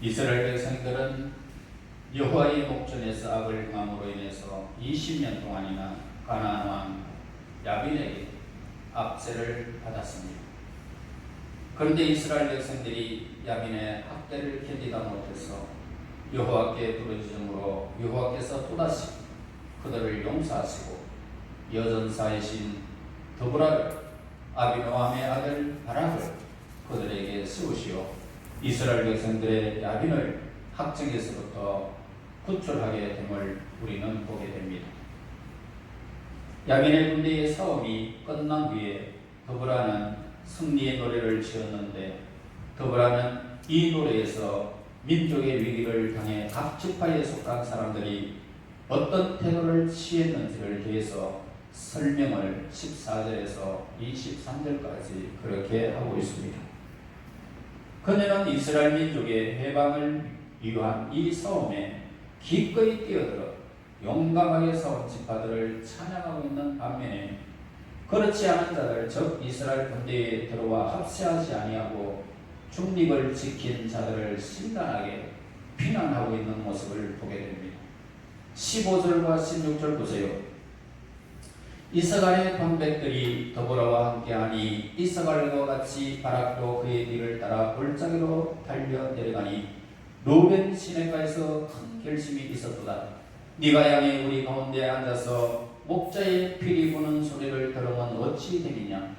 이스라엘 백성들은 여호와의 목전에서 악을 행함으로 인해서 20년 동안이나 가나안 왕 야빈에게 압제를 받았습니다. 그런데 이스라엘 백성들이 야빈의 학대를 견디다 못해서 여호와께 부르짖음으로 여호와께서 또다시 그들을 용서하시고 여전사이신 드보라를 아비노함의 아들 바락을 그들에게 세우시어 이스라엘 백성들의 야빈을 학정에서부터 구출하게 됨을 우리는 보게 됩니다. 야빈의 군대의 싸움이 끝난 후에 드보라는 승리의 노래를 지었는데 드보라는 이 노래에서 민족의 위기를 당해 각 지파에 속한 사람들이 어떤 태도를 취했는지를 대해서 설명을 14절에서 23절까지 그렇게 하고 있습니다. 그녀는 이스라엘 민족의 해방을 위한 이 싸움에 기꺼이 뛰어들어 용감하게 싸운 지파들을 찬양하고 있는 반면에 그렇지 않은 자들 즉 이스라엘 군대에 들어와 합세하지 아니하고 중립을 지킨 자들을 심란하게 비난하고 있는 모습을 보게 됩니다. 15절과 16절 보세요. 이스라엘의 방백들이 더불어와 함께하니 이스라엘과 같이 바락도 그의 뒤를 따라 골짜기로 달려 내려가니 루벤 시내가에서 큰 결심이 있었도다. 네가 양의 우리 가운데 앉아서 목자의 피리 부는 소리를 들으면 어찌 되겠냐.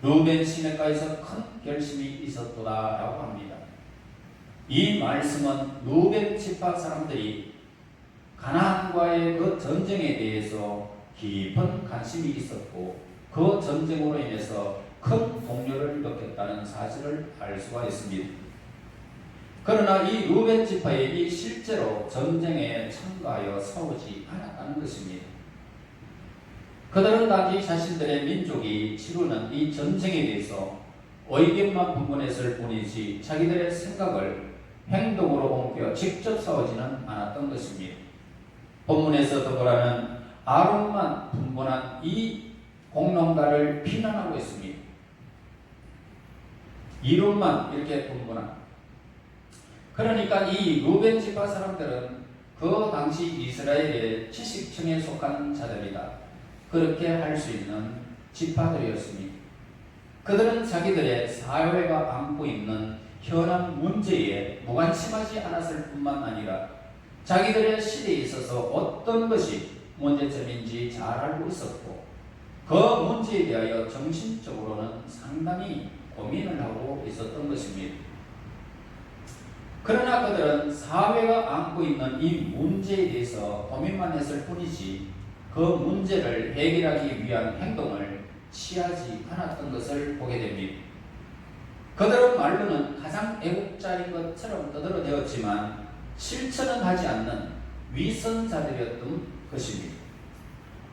루벤 시내가에서 큰 결심이 있었도다 라고 합니다. 이 말씀은 루벤 지파 사람들이 가나안과의 그 전쟁에 대해서 깊은 관심이 있었고 그 전쟁으로 인해서 큰 동료를 얻겠다는 사실을 알 수가 있습니다. 그러나 이 루벤 지파에 실제로 전쟁에 참가하여 싸우지 않았다는 것입니다. 그들은 단지 자신들의 민족이 치르는 이 전쟁에 대해서 의견만 분분했을 뿐이지 자기들의 생각을 행동으로 옮겨 직접 싸우지는 않았던 것입니다. 본문에서 더불어는 아론만 분분한 이 공론가를 비난하고 있습니다. 이론만 이렇게 분분한. 그러니까 이 루벤 지파 사람들은 그 당시 이스라엘의 지식층에 속한 자들이다. 그렇게 할 수 있는 지파들이었습니다. 그들은 자기들의 사회가 안고 있는 현안 문제에 무관심하지 않았을 뿐만 아니라 자기들의 시대에 있어서 어떤 것이 문제점인지 잘 알고 있었고 그 문제에 대하여 정신적으로는 상당히 고민을 하고 있었던 것입니다. 그러나 그들은 사회가 안고 있는 이 문제에 대해서 고민만 했을 뿐이지 그 문제를 해결하기 위한 행동을 취하지 않았던 것을 보게 됩니다. 그들은 말로는 가장 애국자인 것처럼 떠들어대었지만 실천은 하지 않는 위선자들이었던 것입니다.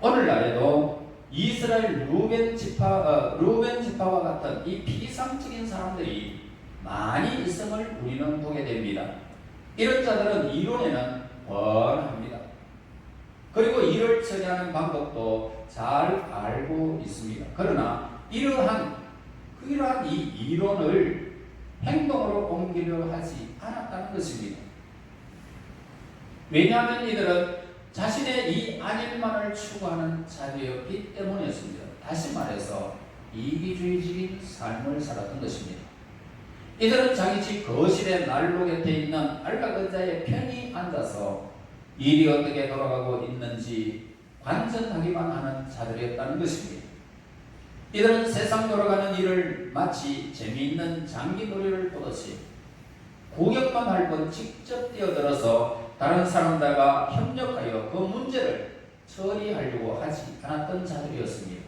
오늘날에도 이스라엘 루벤 지파와 같은 이 비상적인 사람들이 많이 있음을 우리는 보게 됩니다. 이런 자들은 이론에는 뻔합니다. 그리고 이를 처리하는 방법도 잘 알고 있습니다. 그러나 이러한 이 이론을 행동으로 옮기려 하지 않았다는 것입니다. 왜냐하면 이들은 자신의 이 안일만을 추구하는 자들이었기 때문이었습니다. 다시 말해서 이기주의적인 삶을 살았던 것입니다. 이들은 자기 집 거실의 난로 곁에 있는 알라그자의 편히 앉아서 일이 어떻게 돌아가고 있는지 관전하기만 하는 자들이었다는 것입니다. 이들은 세상 돌아가는 일을 마치 재미있는 장기놀이를 보듯이 구경만 할 뿐 직접 뛰어들어서 다른 사람들과 협력하여 그 문제를 처리하려고 하지 않았던 자들이었습니다.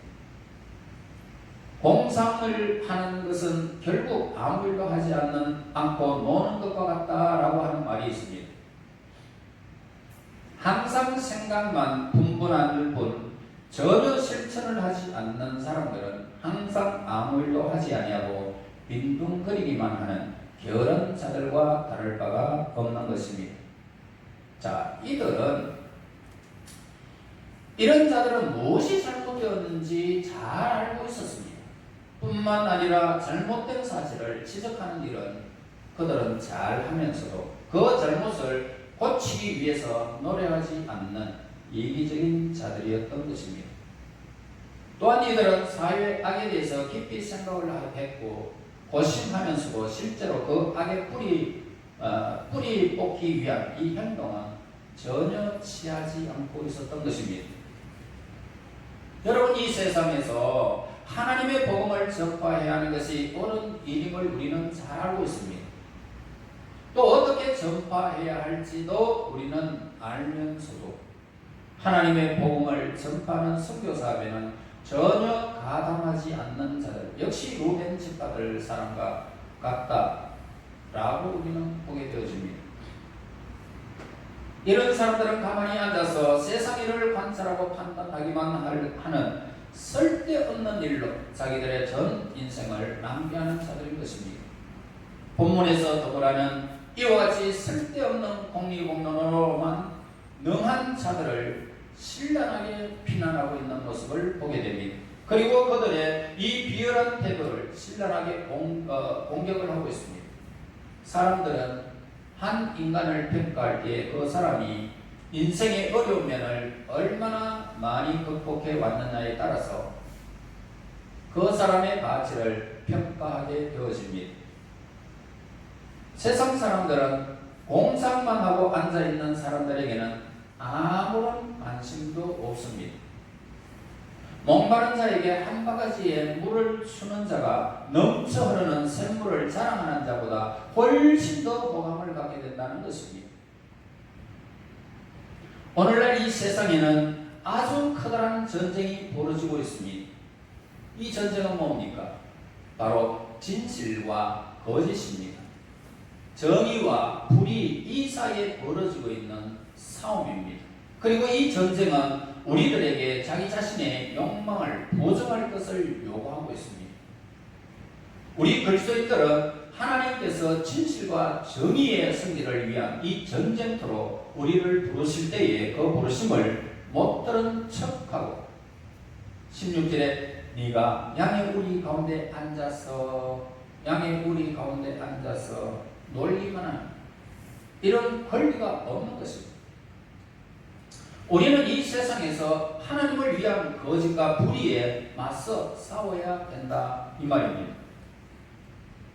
공상을 하는 것은 결국 아무 일도 하지 않고 노는 것과 같다라고 하는 말이 있습니다. 항상 생각만 분분할 뿐 전혀 실천을 하지 않는 사람들은 항상 아무 일도 하지 아니하고 빈둥거리기만 하는 게으른 자들과 다를 바가 없는 것입니다. 자, 이런 자들은 무엇이 잘못되었는지 잘 알고 있었습니다. 뿐만 아니라 잘못된 사실을 지적하는 일은 그들은 잘하면서도 그 잘못을 고치기 위해서 노력하지 않는 이기적인 자들이었던 것입니다. 또한 이들은 사회의 악에 대해서 깊이 생각을 했고 고심하면서도 실제로 그 악의 뿌리 뽑기 위한 이 행동은 전혀 취하지 않고 있었던 것입니다. 여러분, 이 세상에서 하나님의 복음을 전파해야 하는 것이 옳은 일임을 우리는 잘 알고 있습니다. 또 어떻게 전파해야 할지도 우리는 알면서도 하나님의 복음을 전파하는 선교사업에는 전혀 가담하지 않는 자들, 역시 루벤 집받을 사람과 같다라고 우리는 보게 되어집니다. 이런 사람들은 가만히 앉아서 세상 일을 관찰하고 판단하기만 하는 쓸데없는 일로 자기들의 전 인생을 낭비하는 자들인 것입니다. 본문에서 더불어는 이와 같이 쓸데없는 공리공론으로만 능한 자들을 신랄하게 비난하고 있는 모습을 보게 됩니다. 그리고 그들의 이 비열한 태도를 신랄하게 공격을 하고 있습니다. 사람들은 한 인간을 평가할 때 그 사람이 인생의 어려운 면을 얼마나 많이 극복해 왔느냐에 따라서 그 사람의 가치를 평가하게 되어집니다. 세상 사람들은 공상만 하고 앉아있는 사람들에게는 아무런 관심도 없습니다. 목마른 자에게 한 바가지에 물을 주는 자가 넘쳐 흐르는 샘물을 자랑하는 자보다 훨씬 더 호감을 갖게 된다는 것입니다. 오늘날 이 세상에는 아주 커다란 전쟁이 벌어지고 있습니다. 이 전쟁은 뭡니까? 바로 진실과 거짓입니다. 정의와 불의 이 사이에 벌어지고 있는 싸움입니다. 그리고 이 전쟁은 우리들에게 자기 자신의 욕망을 보정할 것을 요구하고 있습니다. 우리 그리스도인들은 하나님께서 진실과 정의의 승리를 위한 이 전쟁터로 우리를 부르실 때에 그 부르심을 못 들은 척하고 16절에 네가 양의 우리 가운데 앉아서 놀리만 하는 이런 권리가 없는 것입니다. 우리는 이 세상에서 하나님을 위한 거짓과 불의에 맞서 싸워야 된다 이 말입니다.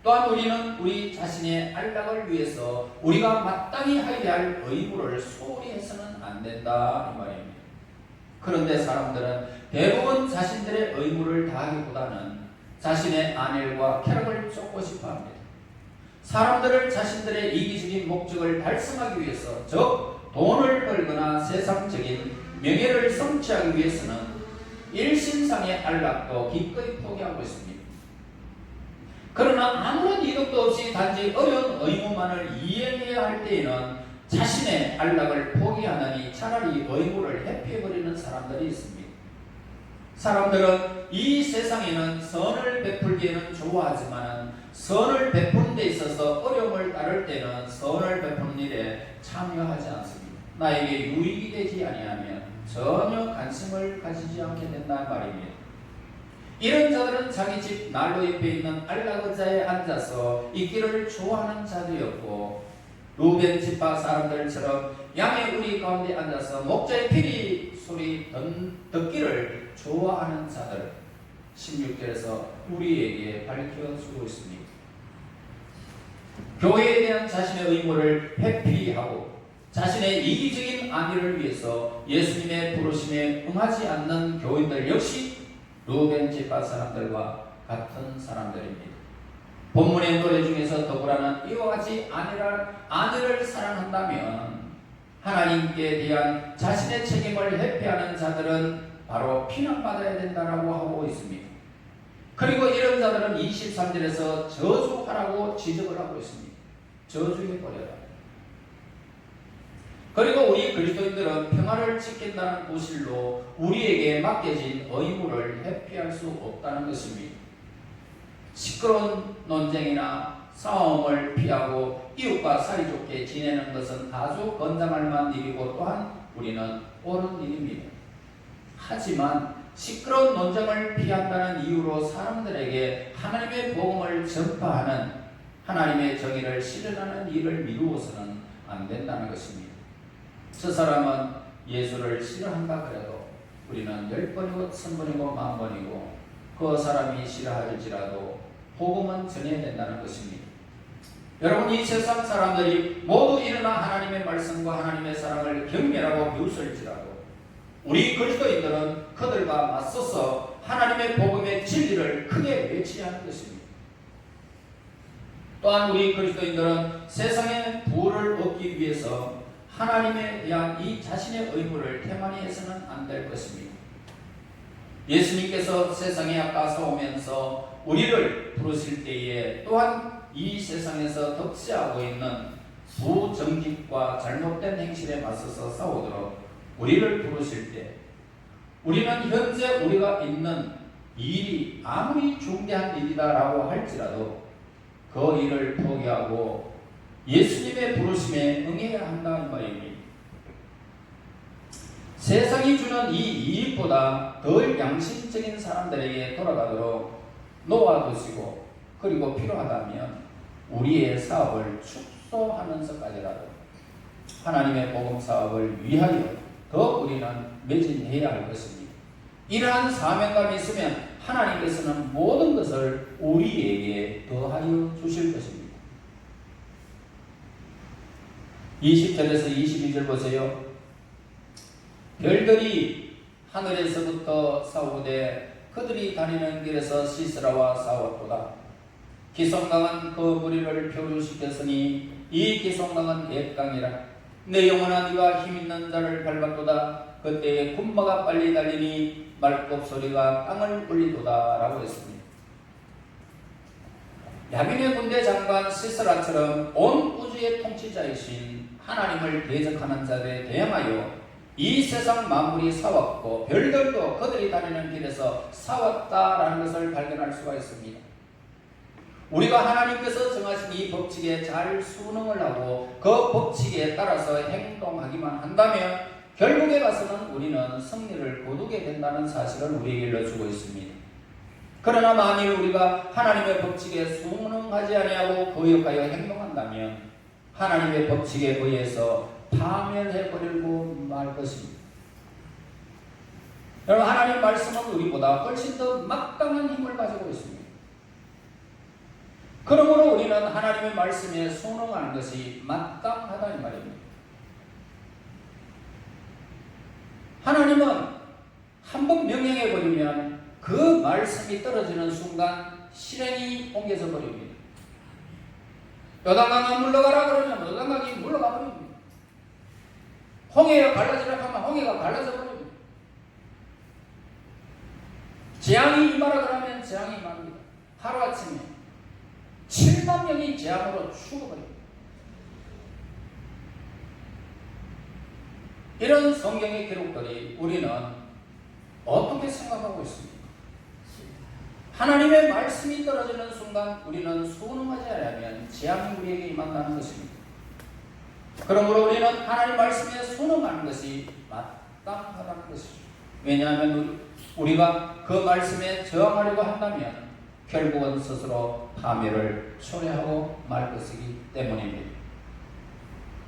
또한 우리는 우리 자신의 안락을 위해서 우리가 마땅히 하여야 할 의무를 소홀히 해서는 안 된다 이 말입니다. 그런데 사람들은 대부분 자신들의 의무를 다하기보다는 자신의 안일과 쾌락을 쫓고 싶어합니다. 사람들을 자신들의 이기적인 목적을 달성하기 위해서 즉 돈을 벌거나 세상적인 명예를 성취하기 위해서는 일신상의 안락도 기꺼이 포기하고 있습니다. 그러나 아무런 이득도 없이 단지 어려운 의무만을 이행해야 할 때에는 자신의 안락을 포기하느니 차라리 의무를 회피해버리는 사람들이 있습니다. 사람들은 이 세상에는 선을 베풀기에는 좋아하지만 선을 베푸는 데 있어서 어려움을 따를 때는 선을 베푸는 일에 참여하지 않습니다. 나에게 유익이 되지 아니하면 전혀 관심을 가지지 않게 된다는 말입니다. 이런 자들은 자기 집 난로 옆에 있는 안락의자에 앉아서 있기를 좋아하는 자들이었고 루벤 집파 사람들처럼 양의 우리 가운데 앉아서 목자의 피리 소리 듣기를 좋아하는 자들 16절에서 우리에게 밝혀주고 있습니다. 교회에 대한 자신의 의무를 회피하고 자신의 이기적인 안위를 위해서 예수님의 부르심에 응하지 않는 교인들 역시 루벤 집파 사람들과 같은 사람들입니다. 본문의 노래 중에서 더불어는 이와 같이 아내를 사랑한다면 하나님께 대한 자신의 책임을 회피하는 자들은 바로 피난받아야 된다고 하고 있습니다. 그리고 이런 자들은 23절에서 저주하라고 지적을 하고 있습니다. 저주해버려라. 그리고 우리 그리스도인들은 평화를 지킨다는 구실로 우리에게 맡겨진 의무를 회피할 수 없다는 것입니다. 시끄러운 논쟁이나 싸움을 피하고 이웃과 사이좋게 지내는 것은 아주 건장할 만한 일이고 또한 우리는 옳은 일입니다. 하지만 시끄러운 논쟁을 피한다는 이유로 사람들에게 하나님의 복음을 전파하는 하나님의 정의를 실현하는 일을 미루어서는 안 된다는 것입니다. 저 사람은 예수를 싫어한다 그래도 우리는 10번이고 1000번이고 10,000번이고 그 사람이 싫어할지라도 복음은 전해야 된다는 것입니다. 여러분, 이 세상 사람들이 모두 일어나 하나님의 말씀과 하나님의 사랑을 경멸하고 비웃을지라도 우리 그리스도인들은 그들과 맞서서 하나님의 복음의 진리를 크게 외치야 하는 것입니다. 또한 우리 그리스도인들은 세상의 부를 얻기 위해서 하나님에 대한 이 자신의 의무를 태만히 해서는 안 될 것입니다. 예수님께서 세상에 앞가서 오면서 우리를 부르실 때에 또한 이 세상에서 덕시하고 있는 부정직과 잘못된 행실에 맞서서 싸우도록 우리를 부르실 때 우리는 현재 우리가 있는 일이 아무리 중대한 일이다라고 할지라도 그 일을 포기하고 예수님의 부르심에 응해야 한다는 말입니다. 세상이 주는 이 이익보다 덜 양심적인 사람들에게 돌아가도록 놓아두시고 그리고 필요하다면 우리의 사업을 축소하면서까지라도 하나님의 복음 사업을 위하여 더 우리는 매진해야 할 것입니다. 이러한 사명감이 있으면 하나님께서는 모든 것을 우리에게 더하여 주실 것입니다. 20절에서 22절 보세요. 별들이 하늘에서부터 싸우되 그들이 다니는 길에서 시스라와 싸웠도다. 기성강은 그 무리를 표류시켰으니 이 기성강은 옛강이라. 내 영혼아 네가 힘있는 자를 밟았도다. 그때에 군마가 빨리 달리니 말굽 소리가 땅을 울리도다 라고 했습니다. 야빈의 군대 장관 시스라처럼 온 우주의 통치자이신 하나님을 대적하는 자들에 대항하여 이 세상 만물이 싸웠고 별들도 그들이 다니는 길에서 싸웠다라는 것을 발견할 수가 있습니다. 우리가 하나님께서 정하신 이 법칙에 잘 순응을 하고 그 법칙에 따라서 행동하기만 한다면 결국에 가서는 우리는 승리를 거두게 된다는 사실을 우리에게 일러주고 있습니다. 그러나 만일 우리가 하나님의 법칙에 순응하지 아니하고 거역하여 행동한다면 하나님의 법칙에 의해서 파멸해버리고 말 것입니다. 여러분, 하나님 말씀은 우리보다 훨씬 더 막강한 힘을 가지고 있습니다. 그러므로 우리는 하나님의 말씀에 순응하는 것이 마땅하다 이 말입니다. 하나님은 한번 명령해버리면 그 말씀이 떨어지는 순간 실행이 옮겨져 버립니다. 요단강에 물러가라 그러면 요단강이 물러가 버립니다. 홍해가 갈라지라 하면 홍해가 갈라져 버립니다. 재앙이 임하라 그러면 재앙이 임합니다. 하루아침에 7만 명이 재앙으로 죽어버립니다. 이런 성경의 기록들이 우리는 어떻게 생각하고 있습니까? 하나님의 말씀이 떨어지는 순간 우리는 순응하지 않으면 재앙이 우리에게 임한다는 것입니다. 그러므로 우리는 하나님 말씀에 순응하는 것이 마땅하다는 것이죠. 왜냐하면 우리가 그 말씀에 저항하려고 한다면 결국은 스스로 파멸을 초래하고 말 것이기 때문입니다.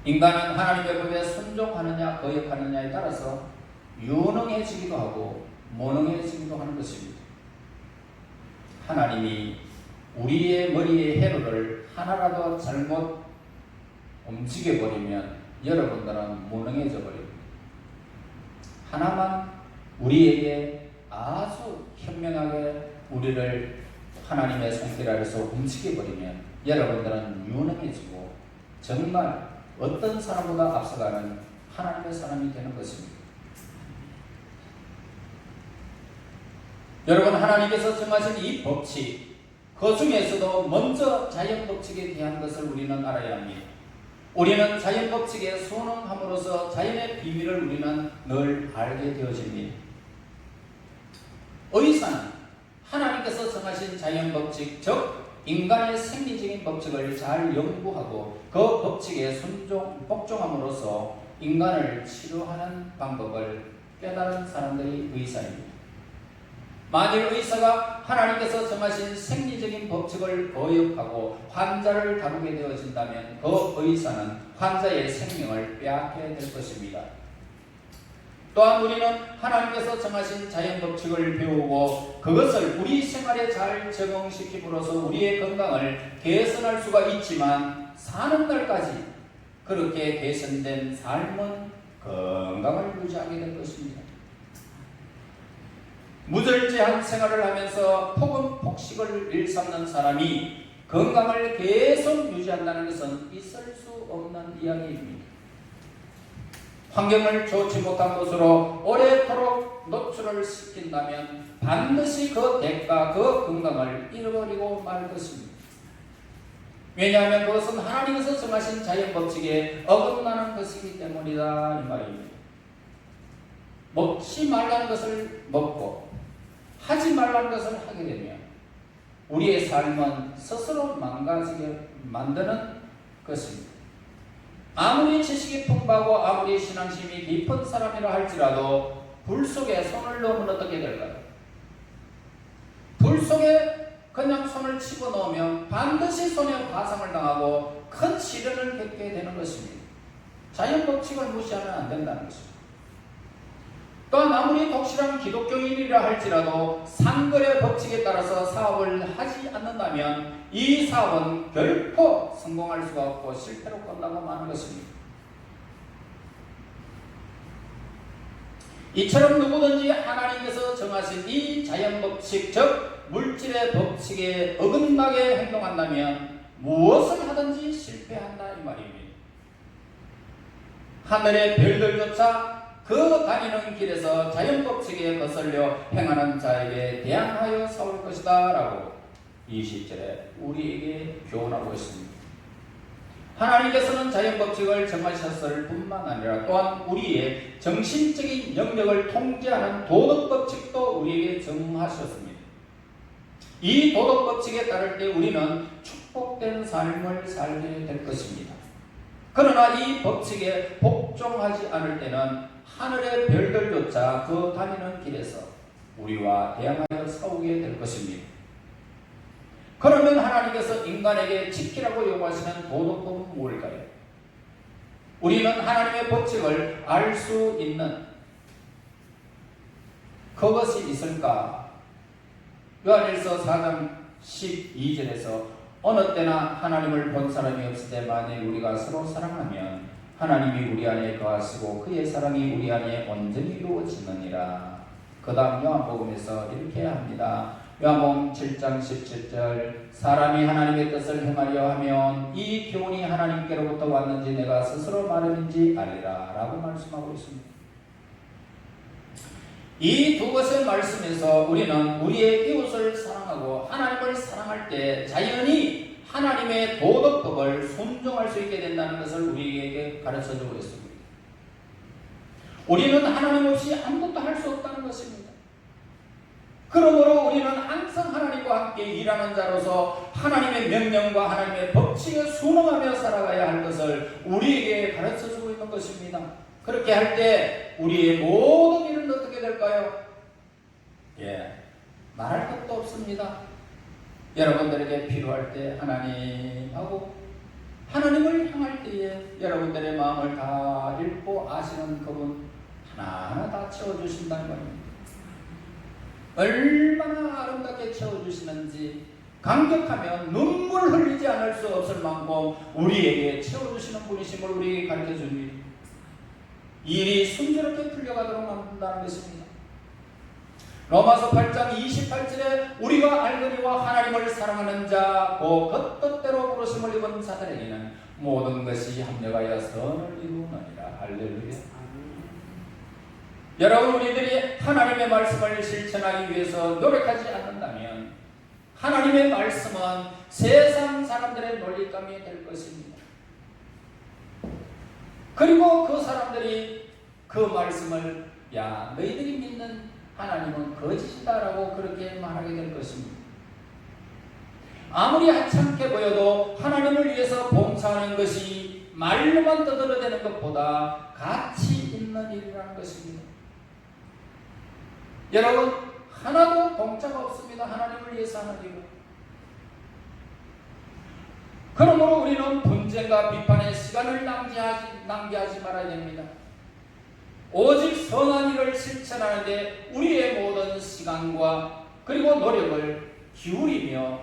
인간은 하나님의 법에 순종하느냐 거역하느냐에 따라서 유능해지기도 하고 무능해지기도 하는 것입니다. 하나님이 우리의 머리의 회로를 하나라도 잘못 움직여버리면 여러분들은 무능해져 버립니다. 하나만 우리에게 아주 현명하게 우리를 하나님의 손길 아래서 움직여버리면 여러분들은 유능해지고 정말 어떤 사람보다 앞서가는 하나님의 사람이 되는 것입니다. 여러분, 하나님께서 정하신 이 법칙, 그 중에서도 먼저 자연 법칙에 대한 것을 우리는 알아야 합니다. 우리는 자연 법칙에 순응함으로써 자연의 비밀을 우리는 늘 알게 되어집니다. 의사는 하나님께서 정하신 자연 법칙, 즉 인간의 생리적인 법칙을 잘 연구하고 그 법칙에 복종함으로써 인간을 치료하는 방법을 깨달은 사람들이 의사입니다. 만일 의사가 하나님께서 정하신 생리적인 법칙을 거역하고 환자를 다루게 되어진다면 그 의사는 환자의 생명을 빼앗게 될 것입니다. 또한 우리는 하나님께서 정하신 자연 법칙을 배우고 그것을 우리 생활에 잘 적용시킴으로써 우리의 건강을 개선할 수가 있지만 사는 날까지 그렇게 개선된 삶은 건강을 유지하게 될 것입니다. 무절제한 생활을 하면서 폭식을 일삼는 사람이 건강을 계속 유지한다는 것은 있을 수 없는 이야기입니다. 환경을 좋지 못한 곳으로 오래도록 노출을 시킨다면 반드시 그 대가, 그 건강을 잃어버리고 말 것입니다. 왜냐하면 그것은 하나님께서 정하신 자연 법칙에 어긋나는 것이기 때문이다 이 말입니다. 먹지 말라는 것을 먹고 하지 말라는 것을 하게 되면 우리의 삶은 스스로 망가지게 만드는 것입니다. 아무리 지식이 풍부하고 아무리 신앙심이 깊은 사람이라 할지라도 불 속에 손을 넣으면 어떻게 될까요? 불 속에 그냥 손을 집어넣으면 반드시 손에 화상을 당하고 큰 시련을 겪게 되는 것입니다. 자연 법칙을 무시하면 안 된다는 것입니다. 또한 아무리 독실한 기독교인이라 할지라도 상거래 법칙에 따라서 사업을 하지 않는다면 이 사업은 결코 성공할 수가 없고 실패로 끝나고 마는 것입니다. 이처럼 누구든지 하나님께서 정하신 이 자연 법칙, 즉 물질의 법칙에 어긋나게 행동한다면 무엇을 하든지 실패한다 이 말입니다. 하늘의 별들조차 그 다니는 길에서 자연 법칙에 거슬려 행하는 자에게 대항하여 싸울 것이다 라고 20절에 우리에게 교훈하고 있습니다. 하나님께서는 자연 법칙을 정하셨을 뿐만 아니라 또한 우리의 정신적인 영역을 통제하는 도덕 법칙도 우리에게 정하셨습니다. 이 도덕 법칙에 따를 때 우리는 축복된 삶을 살게 될 것입니다. 그러나 이 법칙에 복종하지 않을 때는 하늘의 별들조차 그 다니는 길에서 우리와 대항하여 싸우게 될 것입니다. 그러면 하나님께서 인간에게 지키라고 요구하시는 도덕법은 무엇일까요? 우리는 하나님의 법칙을 알 수 있는 그것이 있을까? 요한일서 4장 12절에서 어느 때나 하나님을 본 사람이 없을 때 만일 우리가 서로 사랑하면 하나님이 우리 안에 거하시고 그의 사랑이 우리 안에 온전히 이루어지느니라. 그 다음 요한복음에서 이렇게 합니다. 요한복음 7장 17절 사람이 하나님의 뜻을 행하려 하면 이 교훈이 하나님께로부터 왔는지 내가 스스로 말하는지 알리라 라고 말씀하고 있습니다. 이 두 것의 말씀에서 우리는 우리의 이웃을 사랑하고 하나님을 사랑할 때 자연히 하나님의 도덕법을 순종할 수 있게 된다는 것을 우리에게 가르쳐주고 있습니다. 우리는 하나님 없이 아무것도 할 수 없다는 것입니다. 그러므로 우리는 항상 하나님과 함께 일하는 자로서 하나님의 명령과 하나님의 법칙에 순응하며 살아가야 할 것을 우리에게 가르쳐주고 있는 것입니다. 그렇게 할 때 우리의 모든 일은 어떻게 될까요? 말할 것도 없습니다. 여러분들에게 필요할 때 하나님하고 하나님을 향할 때에 여러분들의 마음을 다 읽고 아시는 그분 하나하나 다 채워주신다는 겁니다. 얼마나 아름답게 채워주시는지 감격하면 눈물 흘리지 않을 수 없을 만큼 우리에게 채워주시는 분이심을 우리에게 가르쳐줍니다. 일이 순조롭게 풀려가도록 만든다는 것입니다. 로마서 8장 28절에 우리가 알거니와 하나님을 사랑하는 자 그 뜻대로 부르심을 입은 자들에게는 모든 것이 합력하여 선을 이루느니라. 할렐루야. 여러분, 우리들이 하나님의 말씀을 실천하기 위해서 노력하지 않는다면 하나님의 말씀은 세상 사람들의 놀림감이 될 것입니다. 그리고 그 사람들이 그 말씀을 야 너희들이 믿는 하나님은 거짓이다라고 그렇게 말하게 될 것입니다. 아무리 하찮게 보여도 하나님을 위해서 봉사하는 것이 말로만 떠들어대는 것보다 가치 있는 일이라는 것입니다. 여러분, 하나도 공짜가 없습니다. 하나님을 위해서 하는 일은. 그러므로 우리는 분쟁과 비판의 시간을 낭비하지 말아야 됩니다. 오직 선한 일을 실천하는데 우리의 모든 시간과 그리고 노력을 기울이며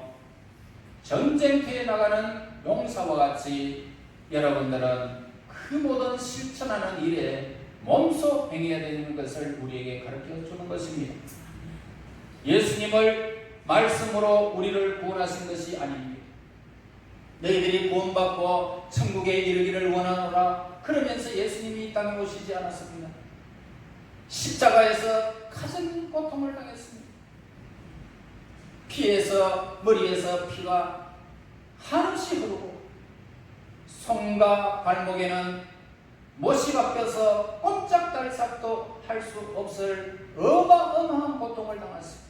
전쟁터에 나가는 용사와 같이 여러분들은 그 모든 실천하는 일에 몸소 행해야 되는 것을 우리에게 가르쳐 주는 것입니다. 예수님을 말씀으로 우리를 구원하신 것이 아닙니다. 너희들이 구원받고 천국에 이르기를 원하노라 그러면서 예수님이 이 땅에 오시지 않았습니다. 십자가에서 가진 고통을 당했습니다. 피에서 머리에서 피가 한없이 흐르고 손과 발목에는 못이 박혀서 꼼짝달싹도 할 수 없을 어마어마한 고통을 당했습니다.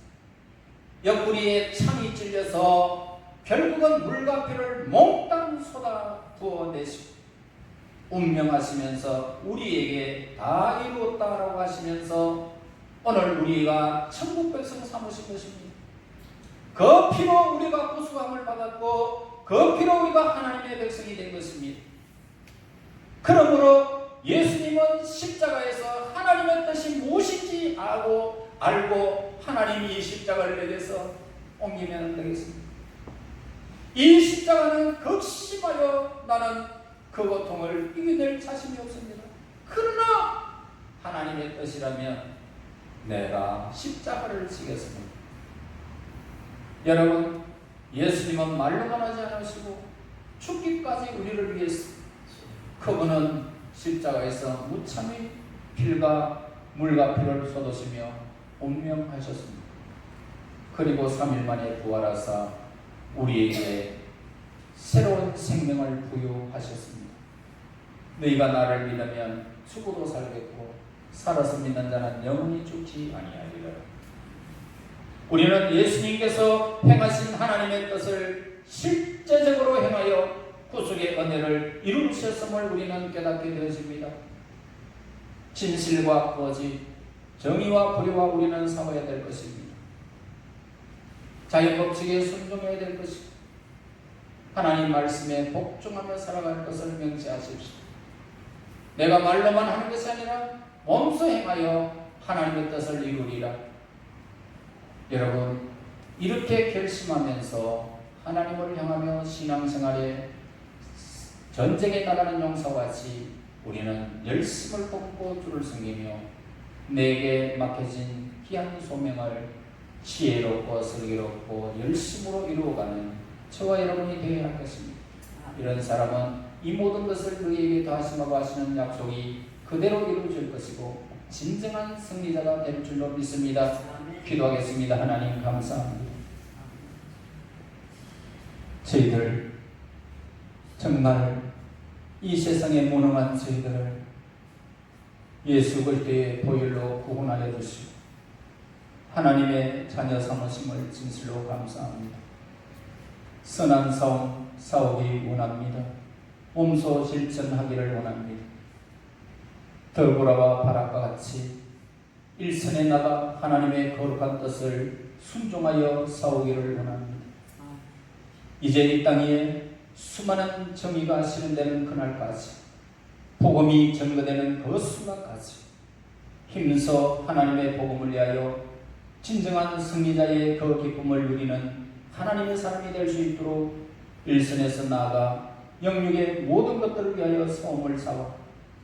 옆구리에 창이 찔려서 결국은 물과 피를 몽땅 쏟아 부어내시고 운명하시면서 우리에게 다 이루었다라고 하시면서 오늘 우리가 천국 백성 삼으신 것입니다. 그 피로 우리가 구수함을 받았고 그 피로 우리가 하나님의 백성이 된 것입니다. 그러므로 예수님은 십자가에서 하나님의 뜻이 무엇인지 알고 하나님이 이 십자가를 내게서 옮기면 되겠습니다. 이 십자가는 극심하여 나는 그 고통을 이겨낼 자신이 없습니다. 그러나 하나님의 뜻이라면 내가 십자가를 지겠습니다. 여러분, 예수님은 말로만 하지 않으시고 죽기까지 우리를 위해서 그분은 십자가에서 무참히 피가 물과 피를 쏟으시며 운명하셨습니다. 그리고 3일 만에 부활하사 우리에게 새로운 생명을 부여하셨습니다. 너희가 나를 믿으면 죽어도 살겠고 살아서 믿는 자는 영원히 죽지 아니하리라. 우리는 예수님께서 행하신 하나님의 뜻을 실제적으로 행하여 구속의 은혜를 이루셨음을 우리는 깨닫게 되어집니다. 진실과 거짓, 정의와 불의와 우리는 싸워야 될 것입니다. 자연법칙에 순종해야 될 것입니다. 하나님 말씀에 복종하며 살아갈 것을 명시하십시오. 내가 말로만 하는 것이 아니라 몸소 행하여 하나님의 뜻을 이루리라. 여러분, 이렇게 결심하면서 하나님을 향하며 신앙생활에 전쟁에 나가는 용사와 같이 우리는 열심을 걷고 주를 섬기며 내게 맡겨진 귀한 소명을 지혜롭고 슬기롭고 열심으로 이루어가는 저와 여러분이 되어야 할 것입니다. 이런 사람은 이 모든 것을 너희에게 더하시라고 하시는 약속이 그대로 이루어질 것이고 진정한 승리자가 될 줄로 믿습니다. 기도하겠습니다. 하나님 감사합니다. 저희들 정말 이 세상에 무능한 저희들을 예수 그리스도의 보혈로 구원하여 주시고 하나님의 자녀 삼으심을 진실로 감사합니다. 선한 싸움 싸우기 원합니다. 몸소 실천하기를 원합니다. 더보라와 바락과 같이 일선에 나가 하나님의 거룩한 뜻을 순종하여 싸우기를 원합니다. 이제 이 땅에 수많은 정의가 실현되는 그날까지 복음이 증거되는 그 순간까지 힘써 하나님의 복음을 위하여 진정한 승리자의 그 기쁨을 누리는 하나님의 사람이 될 수 있도록 일선에서 나아가 영육의 모든 것들을 위하여 싸움을 싸워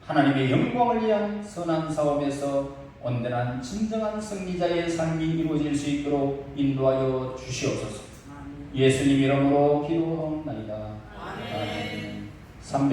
하나님의 영광을 위한 선한 싸움에서 온전한 진정한 승리자의 삶이 이루어질 수 있도록 인도하여 주시옵소서. 예수님 이름으로 기도하옵나이다. 아멘.